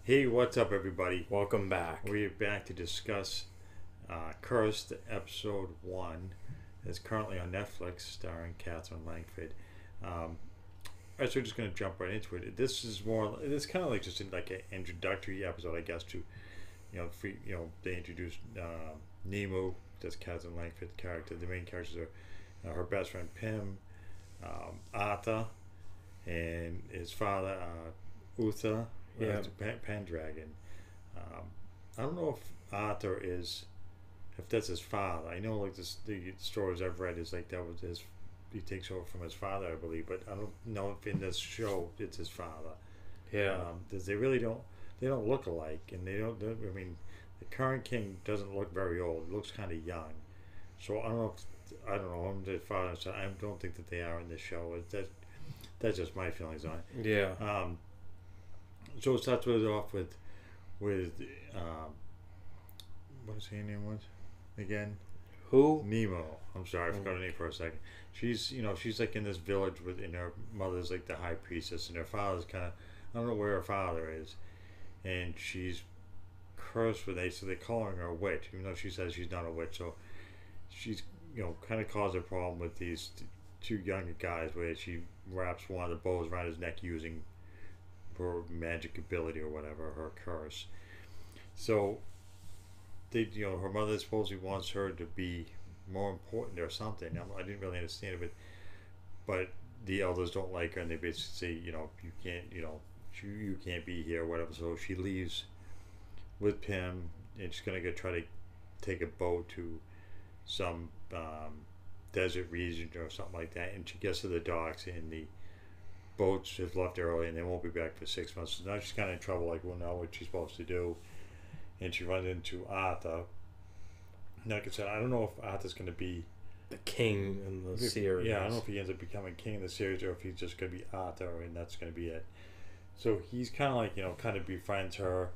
Hey, what's up, everybody? Welcome back. We're back to discuss Cursed Episode 1. It's currently on Netflix, starring Katherine Langford. Alright, so we're just going to jump right into it. This is more, it's kind of like just like an introductory episode, I guess, to, they introduced Nemo, that's Katherine Langford's character. The main characters are her best friend, Pim, Arthur, and his father, Uther. Yeah. It's a Pendragon. I don't know if Arthur is, if that's his father. I know like the stories I've read is like that was his. He takes over from his father, I believe, but I don't know if in this show it's his father. Yeah. They really don't. They don't look alike, and they don't. I mean, the current king doesn't look very old. He looks kind of young. So I don't know. I don't know. I'm the father, so I don't think that they are in this show. That's just my feelings on it. Yeah. So it starts with off with what his name was again? Who? Nemo. I'm sorry, I forgot her name for a second. She's like in this village with, and her mother's like the high priestess, and her father's kind of, I don't know where her father is, and she's cursed with so they're calling her a witch, even though she says she's not a witch. So she's kind of caused a problem with these two younger guys, where she wraps one of the bows around his neck using her magic ability or whatever, her curse. So her mother supposedly wants her to be more important or something. I didn't really understand it, but the elders don't like her, and they basically say, you can't, you can't be here, or whatever. So she leaves with Pim, and she's gonna go try to take a boat to some desert region or something like that, and she gets to the docks, and the boats just left early, and they won't be back for 6 months. So now she's kind of in trouble, like, well, now what she's supposed to do. And she runs into Arthur. Like I said, I don't know if Arthur's going to be the king in the series. Yeah, I don't know if he ends up becoming king in the series, or if he's just going to be Arthur, and that's going to be it. So he's kind of like, kind of befriends her,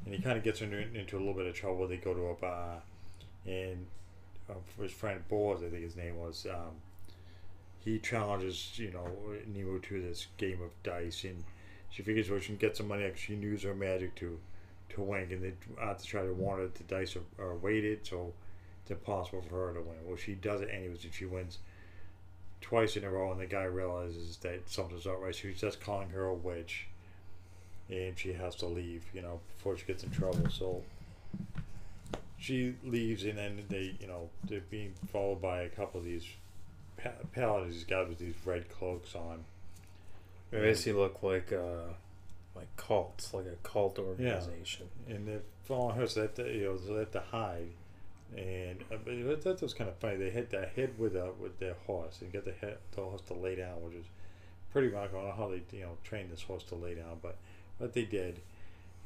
and he kind of gets her into a little bit of trouble. They go to a bar, and his friend Boaz, I think his name was, he challenges, Nemo to this game of dice, and she figures, well, she can get some money because she can use her magic to win, and they have to try to warn her that the dice are weighted, so it's impossible for her to win. Well, she does it anyways, and she wins twice in a row, and the guy realizes that something's not right, so he's just calling her a witch, and she has to leave, before she gets in trouble. So she leaves, and then they're being followed by a couple of these paladins, these guys with these red cloaks on. They basically look like cults, like a cult organization. Yeah. And they're following her, so they have to hide. And that was kind of funny. They hit their head with their horse, and get the horse to lay down, which is pretty much, I don't know how they trained this horse to lay down, but they did.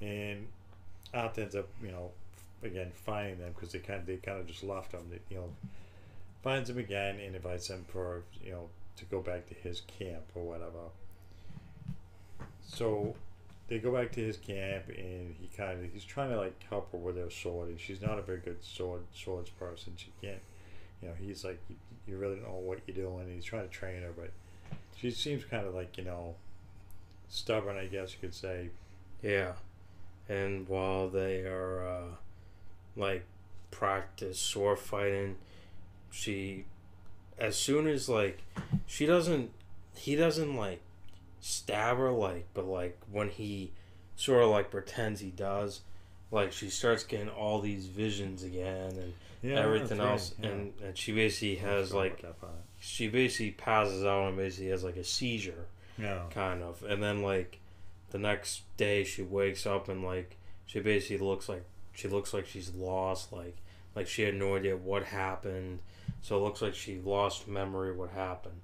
And Arthur ends up again finding them, because they kind of just left them. They, finds them again and invites them for to go back to his camp or whatever. So they go back to his camp, and he's trying to like help her with her sword, and she's not a very good swords person. She can't, he's like, you really don't know what you're doing, and he's trying to train her, but she seems kind of like stubborn, I guess you could say. Yeah. And while they are like practice sword fighting, she, as soon as he doesn't like stab her, but when he sort of like pretends he does, she starts getting all these visions again, and everything else, right. And she basically has she basically passes out and basically has like a seizure, kind of, and then the next day she wakes up, and she basically looks like she's lost, like she had no idea what happened. So it looks like she lost memory of what happened.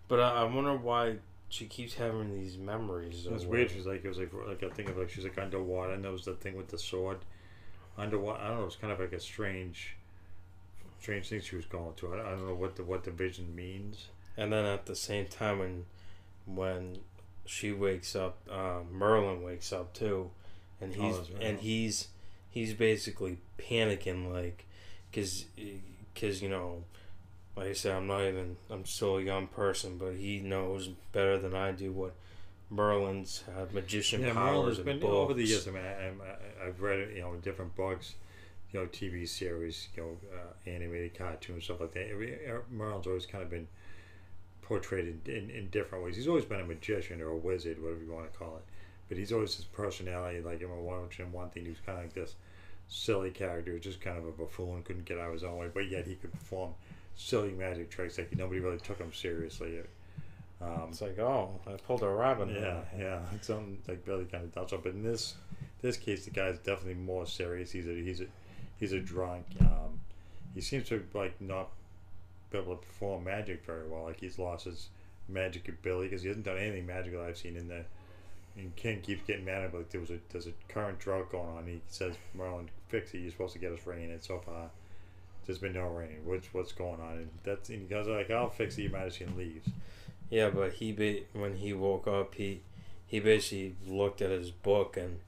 But I wonder why she keeps having these memories. It was weird. She's it was like I think of she's underwater, and that was the thing with the sword. Underwater, I don't know. It was kind of like a strange thing she was going through. I don't know what the vision means. And then at the same time, when she wakes up, Merlin wakes up too, and he's basically panicking, because like I said, I'm still a young person, but he knows better than I do Merlin's magician Yeah, powers Merlin's and been books. over the years. I mean, I've read it, in different books, TV series, animated cartoons, stuff like that. Merlin's always kind of been portrayed in different ways. He's always been a magician or a wizard, whatever you want to call it. But he's always his personality. Like, one thing, he was kind of like this silly character, just kind of a buffoon, couldn't get out of his own way, but yet he could perform silly magic tricks. Like, nobody really took him seriously. It's like, oh, I pulled a rabbit. Yeah. It's something like really kind of dumb. But in this case, the guy's definitely more serious. He's a drunk. He seems to like not be able to perform magic very well. Like, he's lost his magic ability because he hasn't done anything magical I've seen in the. And King keeps getting mad at, like, there's a current drought going on. He says, Merlin, fix it. You're supposed to get us rain, and so far there's been no rain. What's going on? And he goes like, I'll fix it. You might have seen leaves. Yeah, but when he woke up, he basically looked at his book, and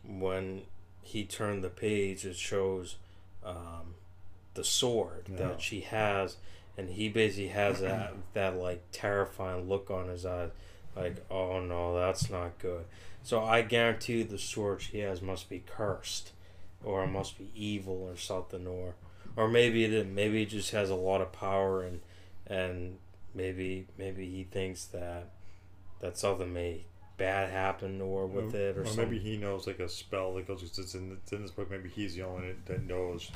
when he turned the page, it shows the sword that she has, and he basically has that like terrifying look on his eyes, like, oh no, that's not good. So I guarantee the sword she has must be cursed, or it must be evil or something, or maybe it didn't. Maybe it just has a lot of power, and maybe he thinks that something may bad happen or with it, or something. Maybe he knows like a spell that goes. It's in this book. Maybe he's the only one that knows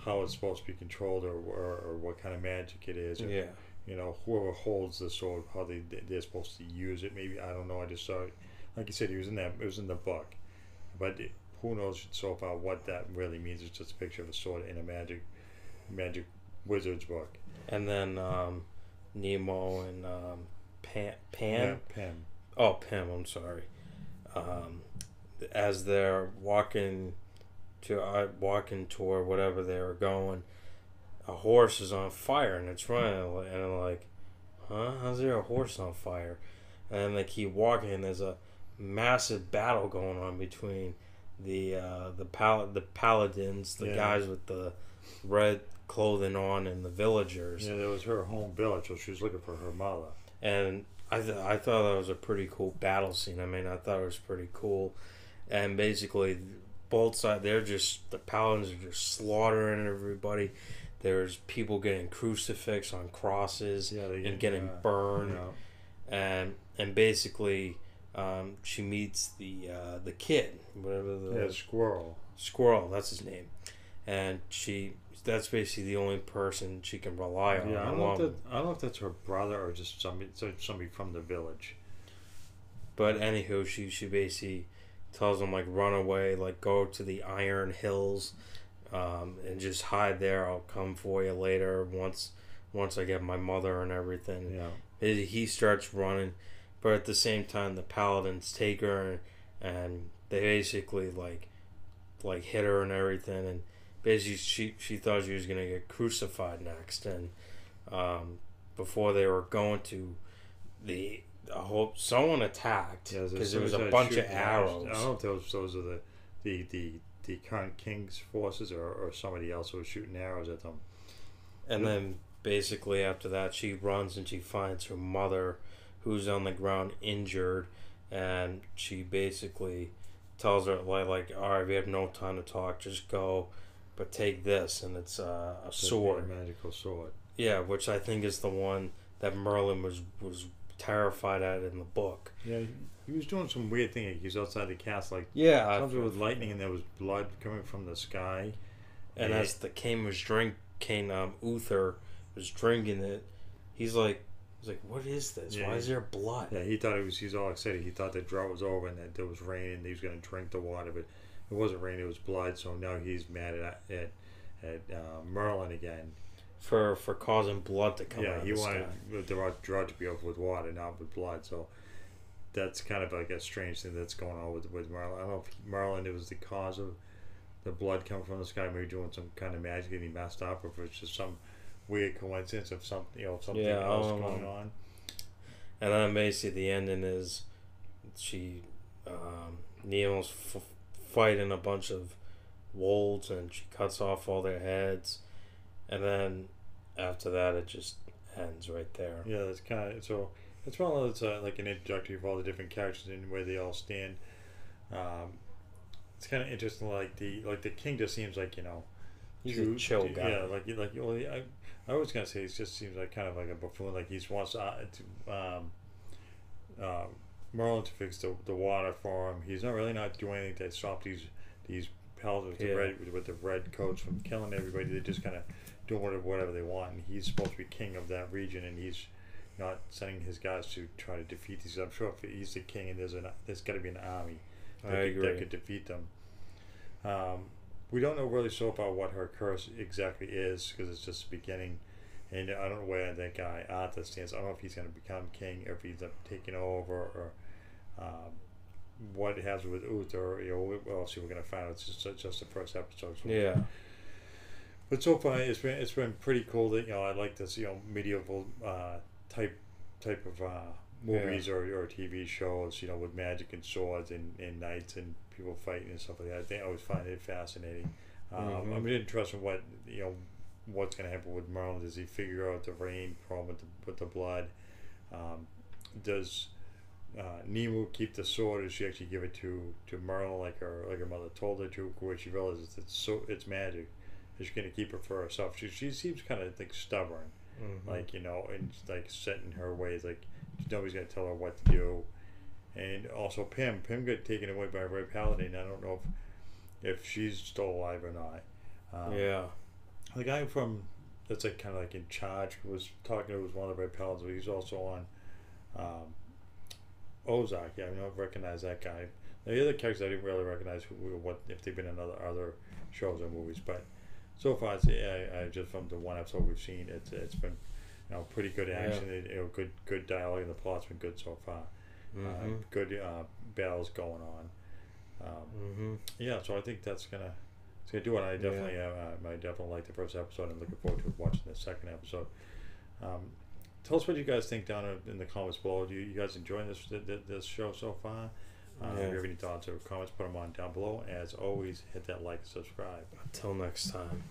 how it's supposed to be controlled, or what kind of magic it is. Or, whoever holds the sword, how they're supposed to use it. Maybe, I don't know. I just saw it. Like you said, it was in the book, but who knows so far what that really means? It's just a picture of a sword in a magic wizard's book. And then Nemo and Pam. Yeah, Pam. Oh, Pam. I'm sorry. As they're walking toward whatever they were going, a horse is on fire and it's running, and I'm like, huh? How's there a horse on fire? And they keep walking, and there's a massive battle going on between the paladins, the guys with the red clothing on, and the villagers. Yeah, that was her home village, so she was looking for her mother. And I thought that was a pretty cool battle scene. I mean, I thought it was pretty cool. And basically, both sides, the paladins are just slaughtering everybody. There's people getting crucifixed on crosses and getting burned. Yeah. And basically, she meets the kid, whatever Squirrel, that's his name. And that's basically the only person she can rely on. Yeah, I don't know if that's her brother or just somebody from the village. But anywho, she basically tells him, like, run away, like, go to the Iron Hills, and just hide there. I'll come for you later once I get my mother and everything. Yeah. He starts running, but at the same time, the paladins take her, and they basically like hit her and everything, and basically she thought she was gonna get crucified next, and before they were going to someone attacked because there was a bunch of arrows. I don't know if those are the current king's forces or somebody else who was shooting arrows at them. And then basically after that, she runs and she finds her mother, who's on the ground injured, and she basically tells her like, all right, we have no time to talk, just go, but take this, and it's a sword, a magical sword. Yeah, which I think is the one that Merlin was terrified at in the book. Yeah, he was doing some weird thing. He was outside the castle, like, something with lightning, and there was blood coming from the sky. And as the king Uther was drinking it, he's like, what is this? Why is there blood? Yeah, he's all excited. He thought the drought was over and that there was rain and he was going to drink the water, but it wasn't rain, it was blood. So now he's mad at Merlin again. For causing blood to come out of the sky. Yeah, he wanted the drought to be over with water, not with blood. So that's kind of like a strange thing that's going on with Merlin. I don't know if Merlin, it was the cause of the blood coming from the sky, maybe doing some kind of magic and he messed up, or if it's just some weird coincidence of something else going on. And then basically the ending is Neil's fighting a bunch of wolves, and she cuts off all their heads, and then after that it just ends right there. Yeah, that's kind of so. It's one of those like an introductory of all the different characters and where they all stand. Um, it's kind of interesting. Like the king just seems like He's a chill guy. Yeah, well, I was gonna say he just seems like kind of like a buffoon. Like he wants uh, Merlin to fix the water for him. He's not really not doing anything to stop these pals with the red coats from killing everybody. They're just kind of doing whatever they want. And he's supposed to be king of that region, and he's not sending his guys to try to defeat these. I'm sure if he's the king and there's got to be an army that could defeat them. We don't know really so far what her curse exactly is because it's just the beginning, and I don't know where that guy Arthur stands. I don't know if he's going to become king or if he's taking over or what it has with Uther. We'll see. We're going to find out. It's just the first episode. So Yeah. But so far, it's been pretty cool that I like this medieval type of movies or TV shows with magic and swords and knights and people fighting and stuff like that. I think I always find it fascinating. I'm interested in what's going to happen with Merlin. Does he figure out the rain problem with the blood? Does Nemo keep the sword, or does she actually give it to Merlin like her mother told her to, where she realizes it's magic? Is she going to keep it for herself? She seems kind of like stubborn, and like set in her ways. Like nobody's going to tell her what to do. And also Pym got taken away by Red Paladin. I don't know if she's still alive or not. The guy that's like kind of like in charge was talking to one of the Red Paladins. But he's also on Ozark. Yeah, I don't recognize that guy. The other characters I didn't really recognize if they've been in other shows or movies. But so far, just from the one episode we've seen, it's been pretty good action. Good dialogue, and the plot's been good so far. Good battles going on. So I think it's gonna do it. I definitely like the first episode. I'm looking forward to watching the second episode. Tell us what you guys think down in the comments below. Do you guys enjoying this show so far? If you have any thoughts or comments, put them on down below. As always, hit that like and subscribe. Until next time.